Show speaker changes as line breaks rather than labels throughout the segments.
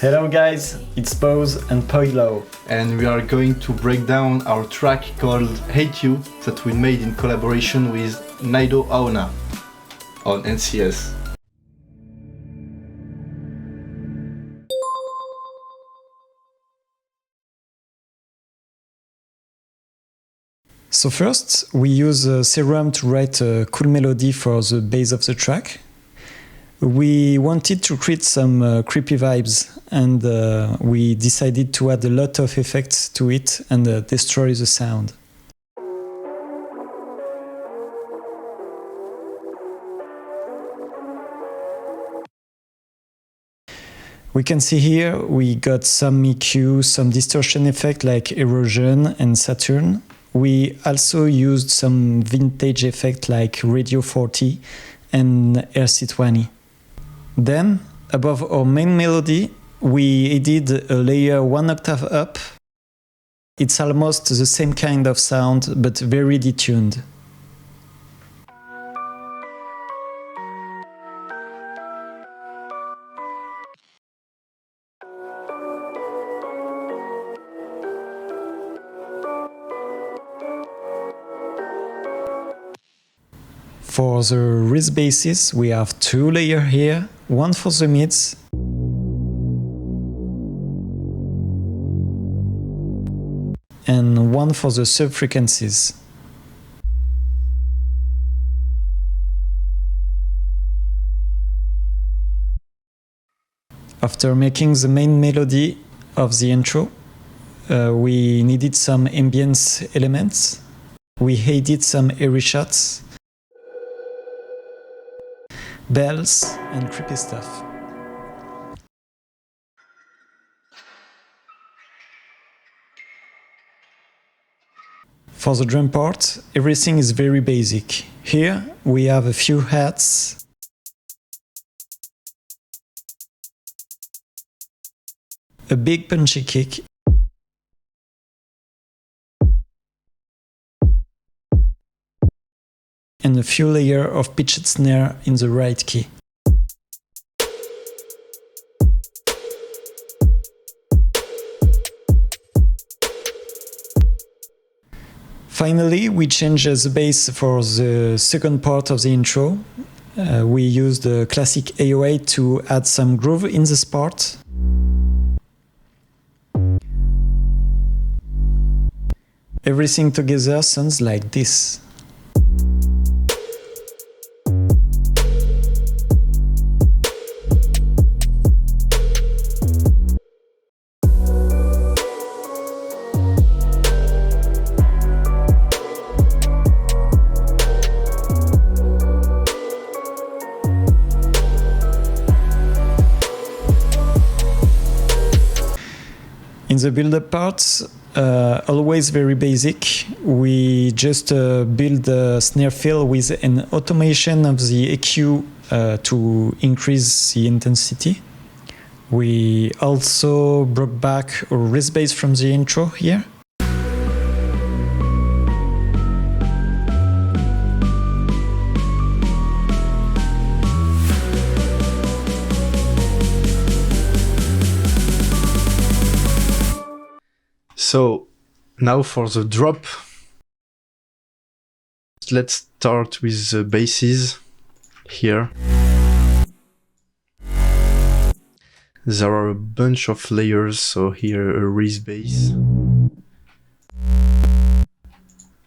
Hello guys, it's BAUWZ and Poylow.
And we are going to break down our track called Hate You that we made in collaboration with Nito-Onna on NCS.
So first, we use Serum to write a cool melody for the base of the track. We wanted to create some creepy vibes, and we decided to add a lot of effects to it and destroy the sound. We can see here we got some EQ, some distortion effect like erosion and Saturn. We also used some vintage effect like Radio 40 and RC20. Then, above our main melody, we added a layer 1 octave up. It's almost the same kind of sound, but very detuned. For the risk basses, we have two layers here, one for the mids and one for the sub-frequencies. After making the main melody of the intro, we needed some ambience elements. We added some airy shots, bells and creepy stuff. For the drum part, everything is very basic. Here we have a few hats, a big punchy kick, and a few layers of pitched snare in the right key. Finally, we changed the bass for the second part of the intro. We used the classic 808 to add some groove in this part. Everything together sounds like this. In the build-up parts, always very basic, we just build the snare fill with an automation of the EQ to increase the intensity. We also brought back a risk bass from the intro here.
So now for the drop, let's start with the basses here. There are a bunch of layers, so here a risk bass,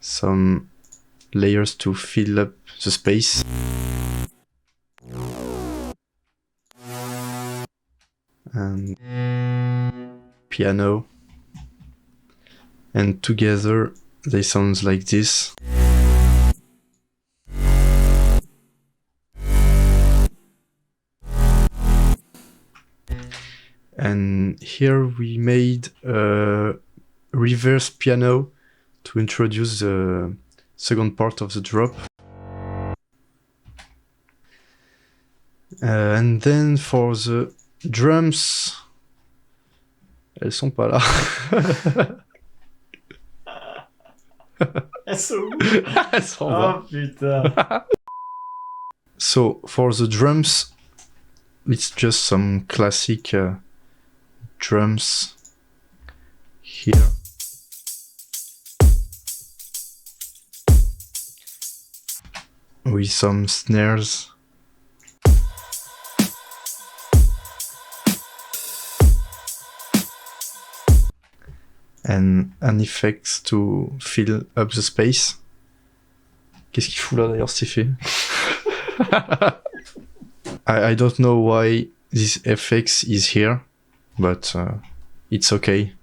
some layers to fill up the space, and piano. And together they sound like this. And here we made a reverse piano to introduce the second part of the drop. And then for the drums, elles sont pas là.
Elles sont où?
Elles sont là.
Oh putain.
So for the drums, it's just some classic drums here. With some snares. And an effect to fill up the space. Qu'est-ce qu'il fout là d'ailleurs cet effet? I don't know why this effect is here, but it's okay.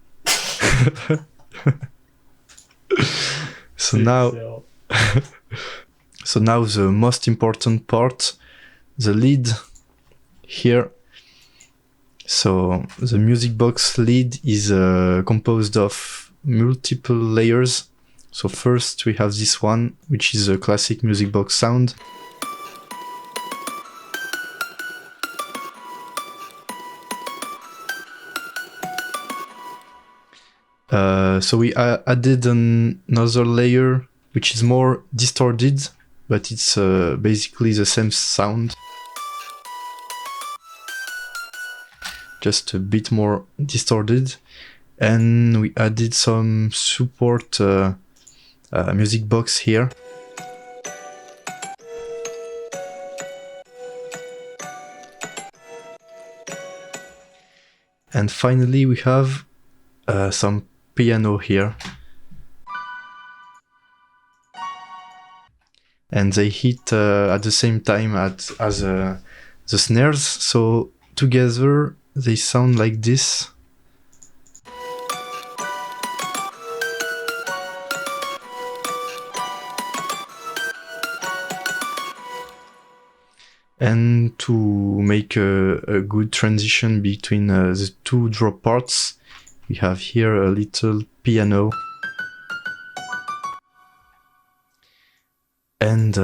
So now the most important part, the lead here. So the music box lead is composed of multiple layers. So first we have this one, which is a classic music box sound. So we added another layer, which is more distorted, but it's basically the same sound. Just a bit more distorted. And we added some support music box here. And finally we have some piano here. And they hit at the same time as the snares, so together they sound like this. And to make a good transition between the two drop parts, we have here a little piano. And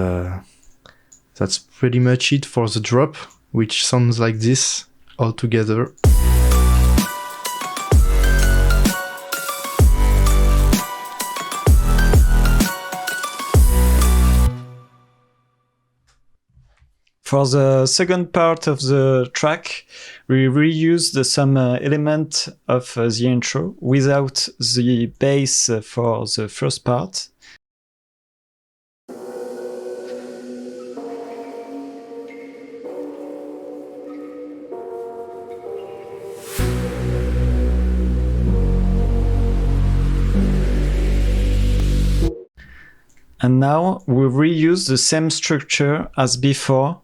that's pretty much it for the drop, which sounds like this all together.
For the second part of the track, we reused some element of the intro without the bass for the first part. And now we reuse the same structure as before,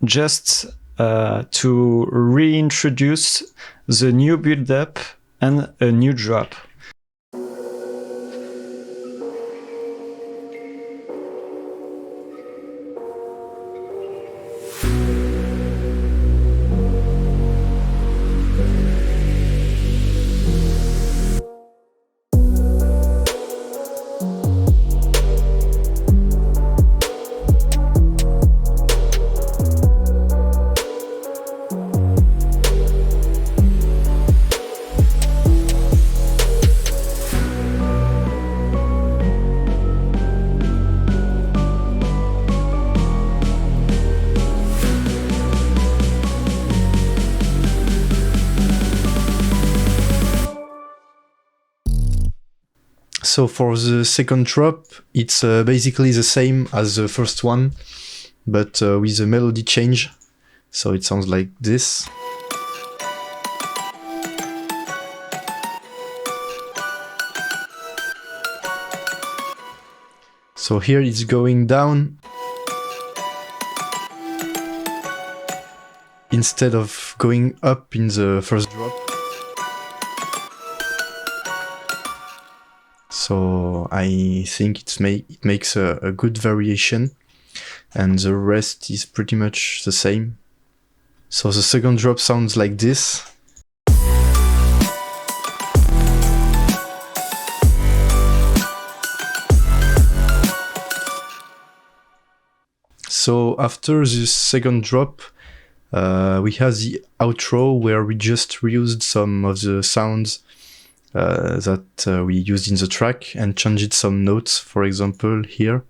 just to reintroduce the new build-up and a new drop.
So for the second drop, it's basically the same as the first one, but with a melody change. So it sounds like this. So here it's going down instead of going up in the first drop. So I think it makes a good variation, and the rest is pretty much the same. So the second drop sounds like this. So after this second drop, we have the outro where we just reused some of the sounds that we used in the track and changed some notes, for example, here.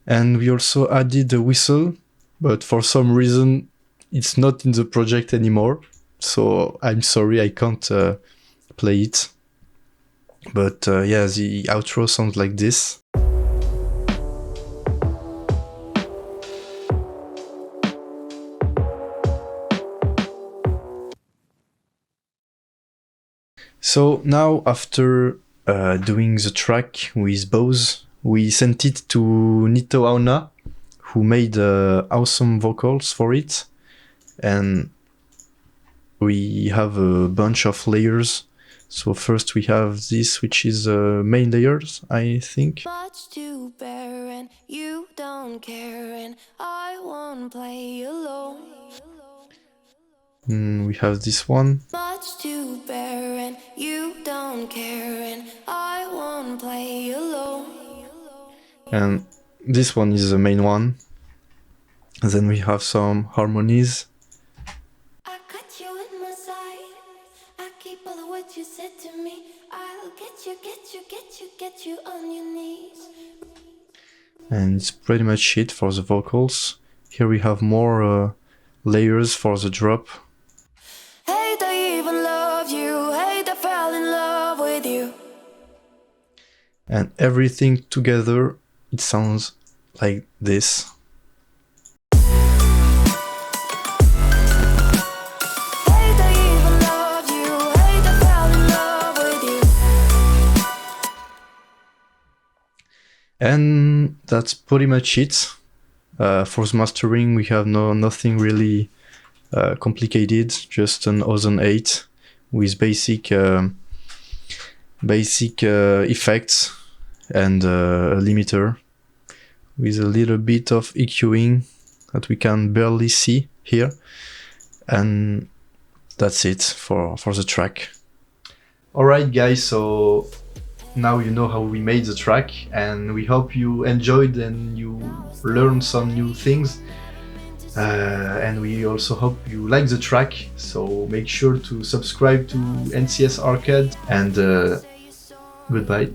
And we also added a whistle, but for some reason it's not in the project anymore. So I'm sorry, I can't play it. But yeah, the outro sounds like this. So now, after doing the track with BAUWZ, we sent it to Nito-Onna, who made awesome vocals for it. And we have a bunch of layers. So first we have this, which is main layers, I think.
Much to bear and you don't care and I won't play alone.
We have this one.
Much to bear and you don't care and I won't play alone.
And this one is the main one. And then we have some harmonies.
I got you in my side. I keep all of what you said to me. I'll get you on your knees.
And it's pretty much it for the vocals. Here we have more layers for the drop.
Hate I even loved you. Hate I fell in love with you.
And everything together, it sounds like this. And that's pretty much it. For the mastering, we have nothing really complicated, just an Ozone 8 with basic effects and a limiter with a little bit of EQing that we can barely see here. And that's it for the track. Alright guys, so now you know how we made the track, and we hope you enjoyed and you learned some new things. And we also hope you like the track, so make sure to subscribe to NCS Arcade, and goodbye.